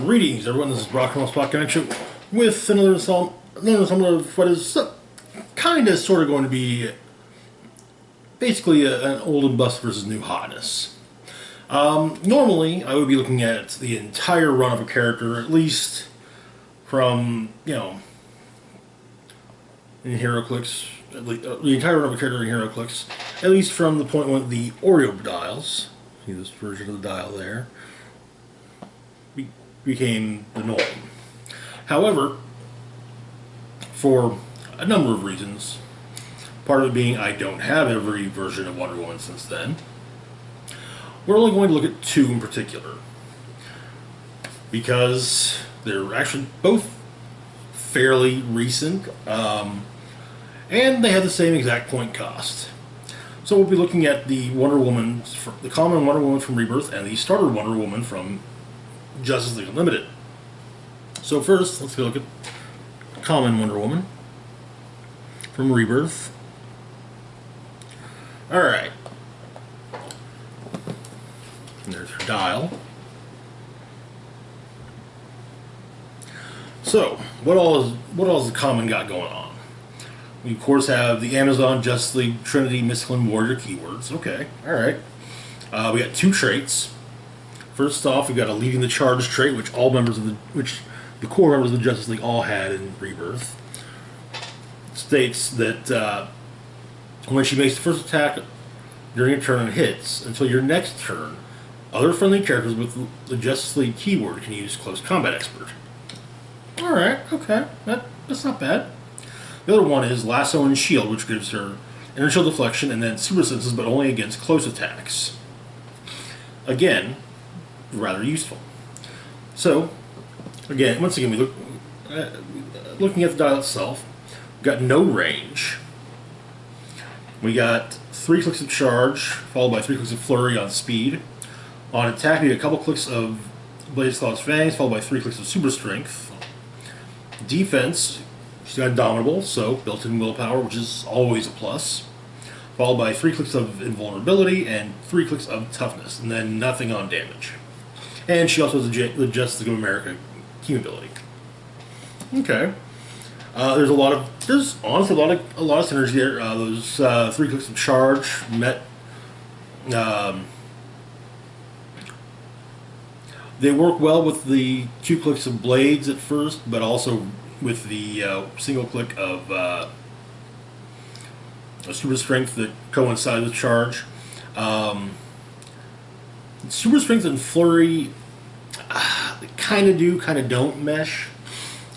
Greetings, everyone. This is Brock from Spot Connection with another installment of what is kind of sort of going to be basically an old and bust versus new hotness. Normally, I would be looking at the entire run of a character, at least from, in HeroClix, the entire run of a character in HeroClix, at least from the point when the Oreo dials, see this version of the dial there, became the norm. However, for a number of reasons, part of it being I don't have every version of Wonder Woman since then, we're only going to look at two in particular, because they're actually both fairly recent, and they have the same exact point cost. So we'll be looking at the the common Wonder Woman from Rebirth and the starter Wonder Woman from Justice League Unlimited. So first, let's go look at common Wonder Woman from Rebirth. Alright. And there's her dial. So, what all has the common got going on? We of course have the Amazon, Justice League, Trinity, Mystical, and Warrior keywords. Okay, alright. We got two traits. First off, we've got a leading the charge trait, which the core members of the Justice League all had in Rebirth. It states that when she makes the first attack during a turn and hits, until your next turn, other friendly characters with the Justice League keyword can use Close Combat Expert. Alright, okay, that's not bad. The other one is Lasso and Shield, which gives her inertial deflection and then super senses, but only against close attacks. Again, rather useful. So, once again, we look looking at the dial itself. We've got no range. We got 3 clicks of charge, followed by 3 clicks of flurry on speed. On attack, we get a couple clicks of Blaze Claw's Fangs, followed by 3 clicks of super strength. Defense, she's got Indomitable, so built-in willpower, which is always a plus. Followed by 3 clicks of invulnerability and 3 clicks of toughness, and then nothing on damage. And she also has the Justice League of America team ability. Okay. There's honestly a lot of synergy there. Those 3 clicks of charge they work well with the 2 clicks of blades at first, but also with the single click of a super strength that coincides with charge. Super strength and flurry kind of do, kind of don't mesh.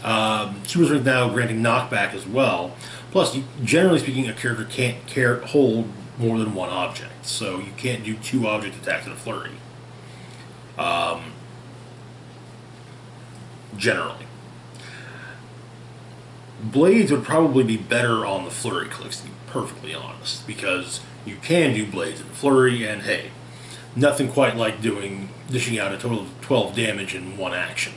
Super strength now granting knockback as well. Plus, generally speaking, a character can't hold more than one object, so you can't do 2 object attacks in a flurry. Generally. Blades would probably be better on the flurry clicks, to be perfectly honest, because you can do blades in flurry, and hey, nothing quite like dishing out a total of 12 damage in one action.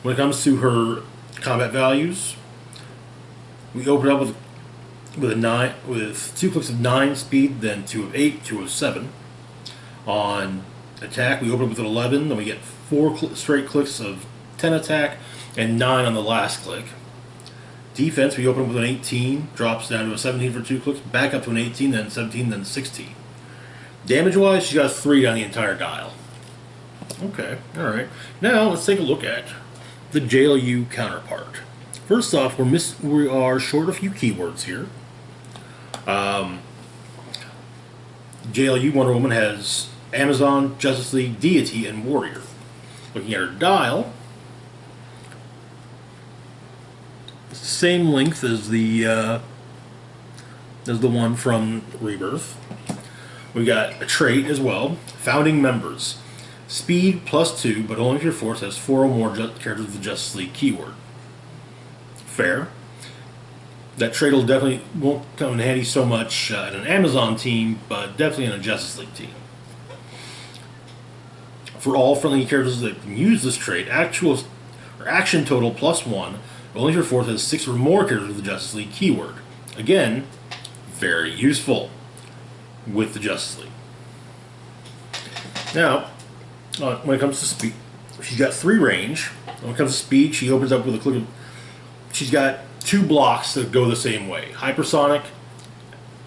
When it comes to her combat values, we open up with 2 clicks of 9 speed, then 2 of 8, 2 of 7. On attack, we open up with an 11, then we get 4 straight clicks of 10 attack, and 9 on the last click. Defense, we open up with an 18, drops down to a 17 for 2 clicks, back up to an 18, then 17, then 16. Damage-wise, she's got 3 on the entire dial. Okay, alright. Now, let's take a look at the JLU counterpart. First off, we are short a few keywords here. JLU Wonder Woman has Amazon, Justice League, Deity, and Warrior. Looking at her dial, it's the same length as the one from Rebirth. We got a trait as well. Founding members. Speed +2, but only if your force has 4 or more characters with the Justice League keyword. Fair. That trait won't come in handy so much in an Amazon team, but definitely in a Justice League team. For all friendly characters that can use this trait, action total +1, but only if your force has 6 or more characters with the Justice League keyword. Again, very useful with the Justice League. Now, when it comes to speed, she's got 3 range. When it comes to speed, she opens up with a click of... She's got 2 blocks that go the same way. Hypersonic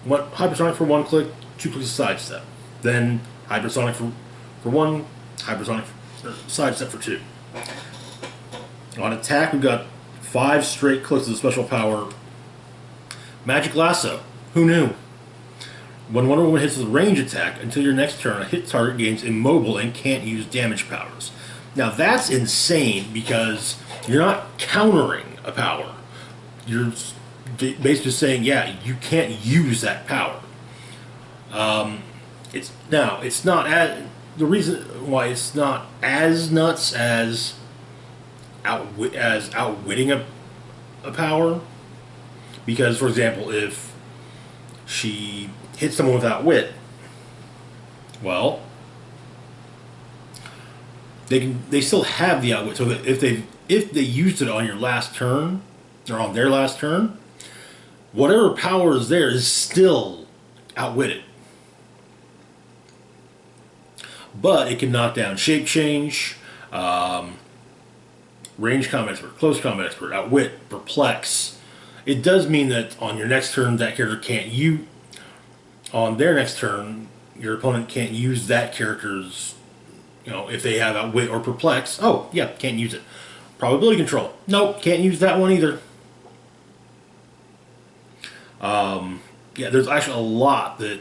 for 1 click, 2 clicks of sidestep. Then hypersonic for 1, hypersonic sidestep for 2. On attack, we've got 5 straight clicks of the special power. Magic Lasso. Who knew? When Wonder Woman hits with a range attack, until your next turn, a hit target gains immobile and can't use damage powers. Now that's insane because you're not countering a power. You're basically saying, yeah, you can't use that power. It's not as, the reason why it's not as nuts as outwitting a power, because for example, if she hits someone without wit, well, they still have the outwit. So that if they used it on your last turn or on their last turn, whatever power is there is still outwitted. But it can knock down shape change, range combat expert, close combat expert, outwit, perplex. It does mean that on your next turn, that character can't use. On their next turn, your opponent can't use that character's. If they have outwit or perplex, oh yeah, can't use it. Probability control, nope, can't use that one either. Yeah, there's actually a lot that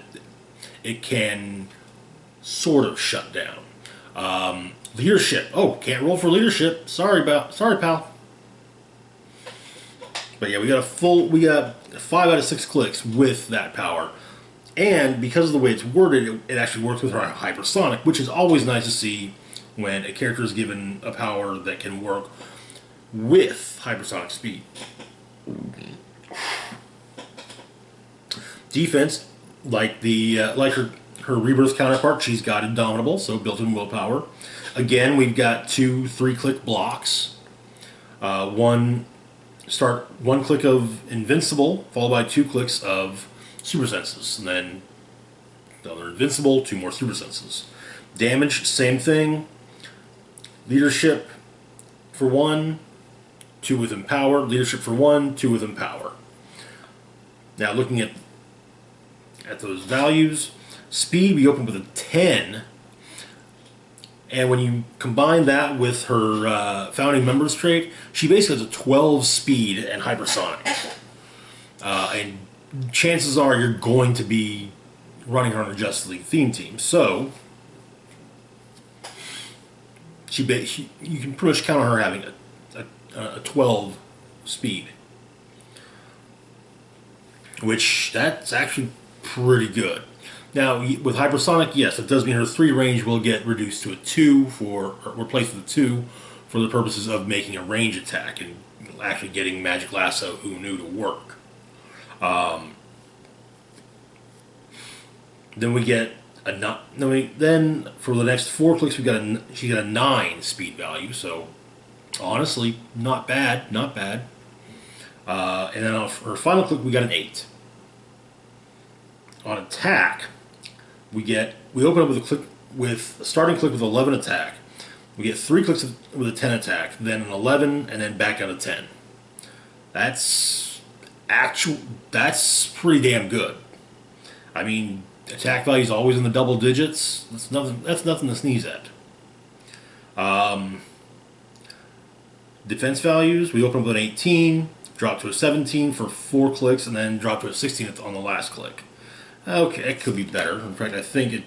it can sort of shut down. Leadership. Oh, can't roll for leadership. Sorry, pal. But yeah, we got 5 out of 6 clicks with that power. And because of the way it's worded, it actually works with her hypersonic, which is always nice to see when a character is given a power that can work with hypersonic speed. Defense, like her Rebirth counterpart, she's got Indomitable, so built-in willpower. Again, we've got 2 3-click blocks. One click of Invincible, followed by 2 clicks of Super Senses, and then another Invincible, 2 more Super Senses. Damage, same thing. Leadership for 1, 2 with Empower. Leadership for 1, 2 with Empower. Now, looking at those values, speed, we open with a 10. And when you combine that with her founding members trait, she basically has a 12 speed and hypersonic. And chances are you're going to be running her on a Justice League theme team. So, you can pretty much count on her having a 12 speed. Which, that's actually pretty good. Now, with hypersonic, yes, it does mean her 3 range will get reduced to a 2 or replaced with a 2 for the purposes of making a range attack and actually getting Magic Lasso, who knew, to work. Then we get then for the next 4 clicks she got a 9 speed value. So honestly, not bad. And then on her final click we got an 8. On attack, we open up with a starting click with 11 attack. We get 3 clicks with a 10 attack, then an 11, and then back down to 10. That's pretty damn good. I mean, attack value is always in the double digits. That's nothing to sneeze at. Defense values, we open up with an 18, drop to a 17 for 4 clicks, and then drop to a 16 on the last click. Okay, it could be better. In fact, I think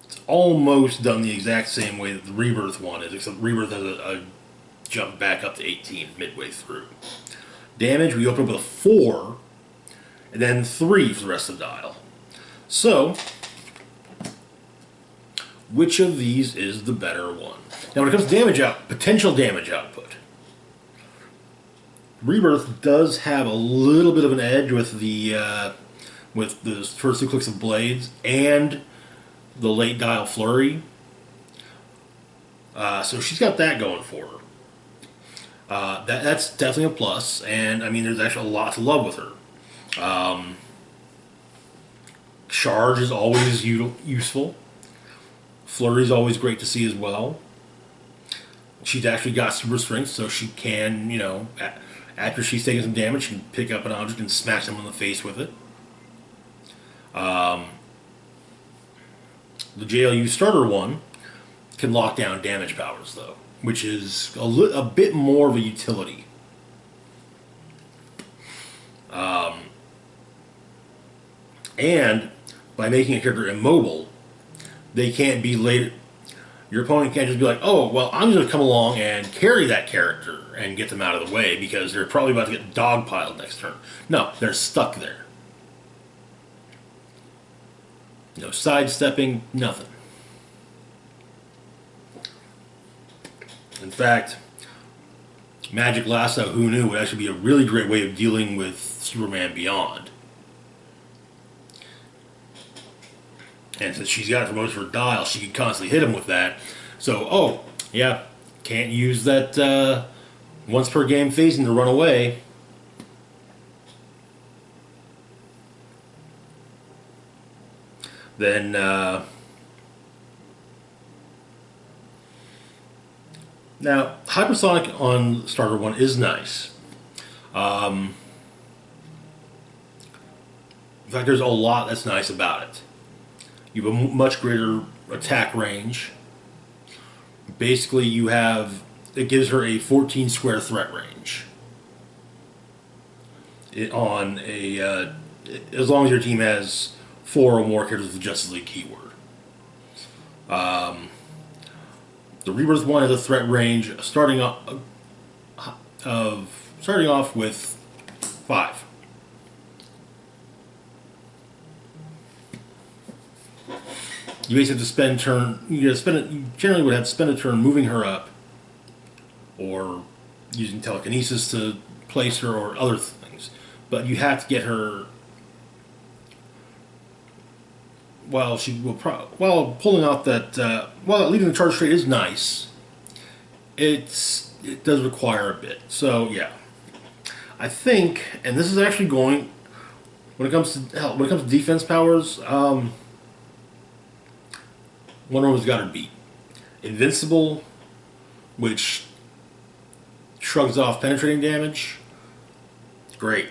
it's almost done the exact same way that the Rebirth one is, except Rebirth has a jump back up to 18 midway through. Damage, we open up with a 4, and then 3 for the rest of the dial. So, which of these is the better one? Now, when it comes to potential damage output, Rebirth does have a little bit of an edge with the first 2 clicks of blades and the late dial flurry. So she's got that going for her. That's definitely a plus, and I mean, there's actually a lot to love with her. Charge is always useful. Flurry is always great to see as well. She's actually got super strength, so she can, after she's taken some damage, she can pick up an object and smash them in the face with it. The JLU starter one can lock down damage powers, though, which is a bit more of a utility. And by making a character immobile, they can't be later. Your opponent can't just be like, oh, well, I'm going to come along and carry that character and get them out of the way because they're probably about to get dogpiled next turn. No, they're stuck there. No sidestepping, nothing. In fact, Magic Lasso, who knew, would actually be a really great way of dealing with Superman Beyond. And since she's got it for most of her dial, she can constantly hit him with that. So, oh, yeah, can't use that once per game phasing to run away. Then, now, Hypersonic on Starter 1 is nice. In fact, there's a lot that's nice about it. You have a much greater attack range. Basically, it gives her a 14 square threat range. As long as your team has 4 or more characters with the Justice League keyword. The Rebirth one has a threat range starting off with 5. You basically have to spend turn. You generally would have to spend a turn moving her up, or using telekinesis to place her, or other things. But you have to get her while pulling off that. While leading the charge straight is nice, it does require a bit. So yeah, I think, and this is actually going when it comes to defense powers. Wonder Woman's got her beat. Invincible, which shrugs off penetrating damage. Great.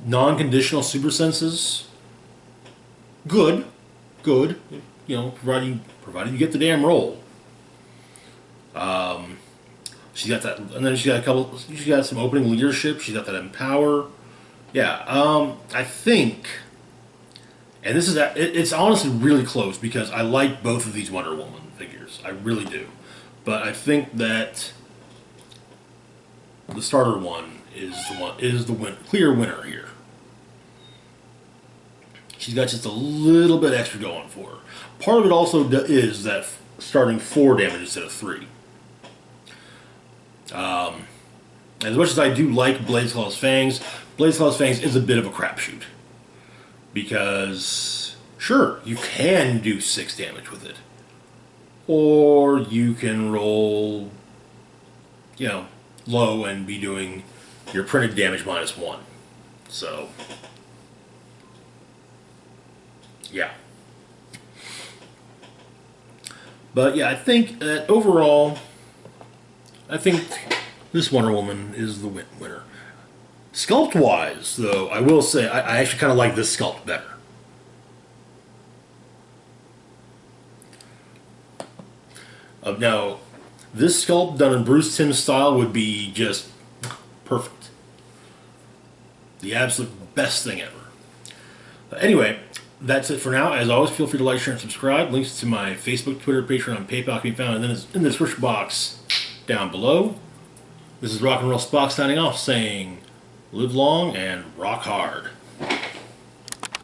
Non-conditional super senses. Good. Provided you get the damn roll. She's got that, and then she's got some opening leadership. She's got that empower. Yeah. I think. And it's honestly really close because I like both of these Wonder Woman figures. I really do. But I think that the starter one is the clear winner here. She's got just a little bit extra going for her. Part of it also is that starting 4 damage instead of 3. As much as I do like Blaze Claw's Fangs is a bit of a crapshoot. Because, sure, you can do 6 damage with it. Or you can roll, low and be doing your printed damage -1. So, yeah. But yeah, I think that overall, this Wonder Woman is the winner. Sculpt-wise, though, I will say I actually kind of like this sculpt better. Now, this sculpt done in Bruce Timm's style would be just perfect. The absolute best thing ever. Anyway, that's it for now. As always, feel free to like, share, and subscribe. Links to my Facebook, Twitter, Patreon, and PayPal can be found in the description box down below. This is Rock and Roll Spock signing off, saying, live long and rock hard.